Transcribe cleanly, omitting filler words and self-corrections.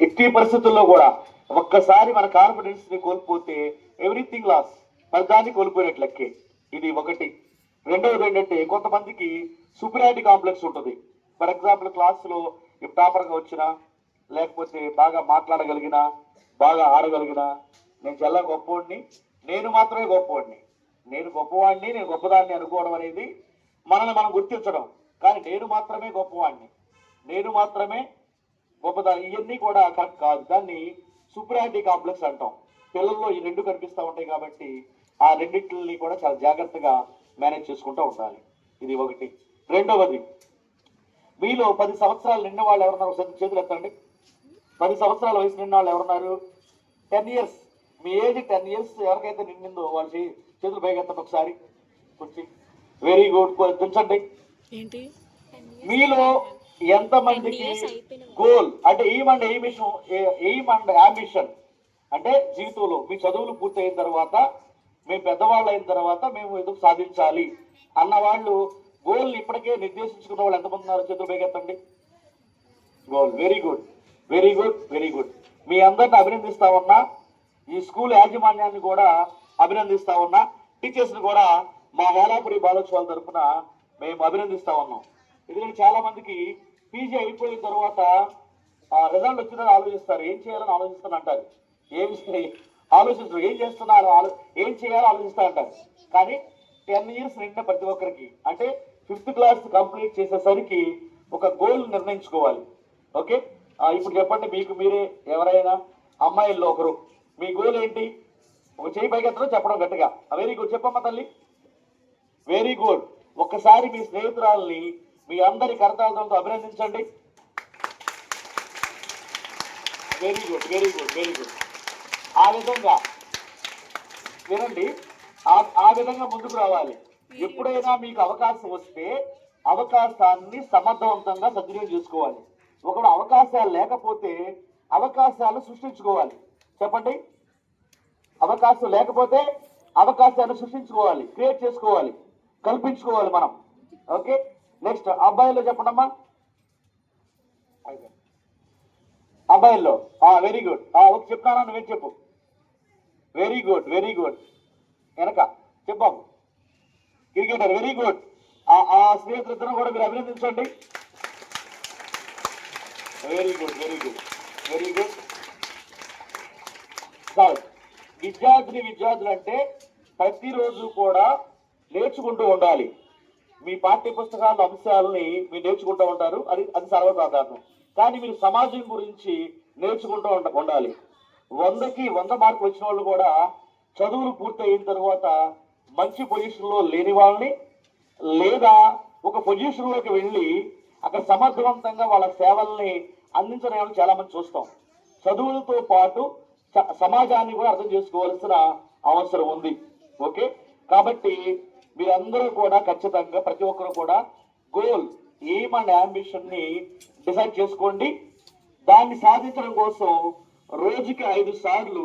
ఎట్టి పరిస్థితుల్లో కూడా ఒక్కసారి మన కాన్ఫిడెన్స్ ని కోల్పోతే ఎవ్రీథింగ్ లాస్, మరి దాన్ని కోల్పోయినట్లు లెక్కే. ఇది ఒకటి. రెండవది ఏంటంటే కొంతమందికి సుపీరియారిటీ కాంప్లెక్స్ ఉంటుంది. ఫర్ ఎగ్జాంపుల్ క్లాసులో టాపర్గా వచ్చినా, లేకపోతే బాగా మాట్లాడగలిగిన, బాగా ఆడగలిగిన, నేను చాలా గొప్పవాడిని, నేను మాత్రమే గొప్పవాడిని, నేను గొప్పవాడిని, నేను గొప్పదాన్ని అనుకోవడం అనేది మనల్ని మనం గుర్తించడం. కానీ నేను మాత్రమే గొప్పవాడిని, నేను మాత్రమే గొప్పదాన్ని, ఇవన్నీ కూడా కరెక్ట్ కాదు. దాన్ని సుపీరియారిటీ కాంప్లెక్స్ అంటాం. పిల్లల్లో ఈ రెండు కనిపిస్తూ ఉంటాయి కాబట్టి ఆ రెండింటిని కూడా చాలా జాగ్రత్తగా మేనేజ్ చేసుకుంటూ ఉండాలి. ఇది ఒకటి. రెండవది, మీలో 10 సంవత్సరాలు నిన్న వాళ్ళు ఎవరున్నారు? ఒకసారి చేతులు ఎత్తండి. 10 సంవత్సరాల వయసు నిన్న వాళ్ళు ఎవరున్నారు? 10 ఇయర్స్. మీ ఏజ్ 10 ఇయర్స్ ఎవరికైతే నిండిందో వాళ్ళు చేతులు పైకి ఎత్తండి ఒకసారి. కూర్చి. Very good. దించండి. మీలో ఎంతమందికి గోల్ అంటే ఎయిమ్ అండ్ అంబిషన్ అంటే జీవితంలో మీ చదువులు పూర్తయిన తర్వాత, మేము పెద్దవాళ్ళు అయిన తర్వాత మేము ఏదో సాధించాలి అన్న వాళ్ళు గోల్ని ఇప్పటికే నిర్దేశించుకున్న వాళ్ళు ఎంతమంది ఉన్నారు? చేతులు పైకెత్తండి. Goal. Very good, very good, very good. మీ అందరిని అభినందిస్తా ఉన్నా, ఈ స్కూల్ యాజమాన్యాన్ని కూడా అభినందిస్తా ఉన్నా, టీచర్స్ని కూడా మా హేలాపురి బాలోత్సవాల తరఫున మేము అభినందిస్తా ఉన్నాం. ఎందుకంటే చాలా మందికి పీజీ అయిపోయిన తర్వాత రిజల్ట్ వచ్చిందని ఆలోచిస్తారు, ఏం చేయాలని ఆలోచిస్తాను అంటారు, ఆలోచిస్తారు, ఏం చేస్తున్నారు, ఏం చేయాలో ఆలోచిస్తా అంటారు. కానీ 10 ఇయర్స్ నిండిన ప్రతి ఒక్కరికి అంటే 5th క్లాస్ కంప్లీట్ చేసేసరికి ఒక గోల్ నిర్ణయించుకోవాలి. ఓకే, ఇప్పుడు చెప్పండి, మీకు మీరే ఎవరైనా అమ్మాయిల్లో ఒకరు, మీ గోల్ ఏంటి? ఒక చేయి పైకెత్తడం, చెప్పడం గట్టిగా. Very good. చెప్పమ్మా తల్లి. Very good. ఒక్కసారి మీ స్నేహితురాలని మీ అందరి కరతాళంతో అభినందించండి. Very good, very good, very good. ఆ విధంగా వినండి, ఆ విధంగా ముందుకు రావాలి. ఎప్పుడైనా మీకు అవకాశం వస్తే అవకాశాన్ని సమర్థవంతంగా సద్వినియోగం చేసుకోవాలి. ఒకవేళ అవకాశాలు లేకపోతే అవకాశాలు సృష్టించుకోవాలి. చెప్పండి. అవకాశం లేకపోతే అవకాశాన్ని సృష్టించుకోవాలి, క్రియేట్ చేసుకోవాలి, కల్పించుకోవాలి మనం. ఓకే, నెక్స్ట్ అబ్బాయిల్లో చెప్పండమ్మా. అబ్బాయిల్లో వెరీ గుడ్. ఓకే, చెప్తానా? నువ్వేం చెప్పు. Very good, very good. వెనక చెప్పాము. క్రికెటర్. Very good. ఆ స్నేహితులిద్దరూ కూడా మీరు అభినందించండి. Very good, very good, very good. Sir, విద్యార్థులు అంటే ప్రతిరోజు కూడా నేర్చుకుంటూ ఉండాలి. మీ పాఠ్య పుస్తకాల అంశాలని మీరు నేర్చుకుంటూ ఉంటారు, అది సర్వసాధారణం. కానీ మీరు సమాజం గురించి నేర్చుకుంటూ ఉండాలి. 100కి 100 మార్కులు వచ్చిన వాళ్ళు కూడా చదువులు పూర్తయిన తర్వాత మంచి పొజిషన్లో లేని వాళ్ళని, లేదా ఒక పొజిషన్లోకి వెళ్ళి అక్కడ సమర్థవంతంగా వాళ్ళ సేవల్ని అందించడం వాళ్ళని చాలా మంది చూస్తాం. చదువులతో పాటు సమాజాన్ని కూడా అర్థం చేసుకోవాల్సిన అవసరం ఉంది. ఓకే, కాబట్టి మీరందరూ కూడా ఖచ్చితంగా ప్రతి ఒక్కరు కూడా గోల్, ఎయిమ్ అండ్ అంబిషన్ ని డిసైడ్ చేసుకోండి. దాన్ని సాధించడం కోసం రోజుకి 5 సార్లు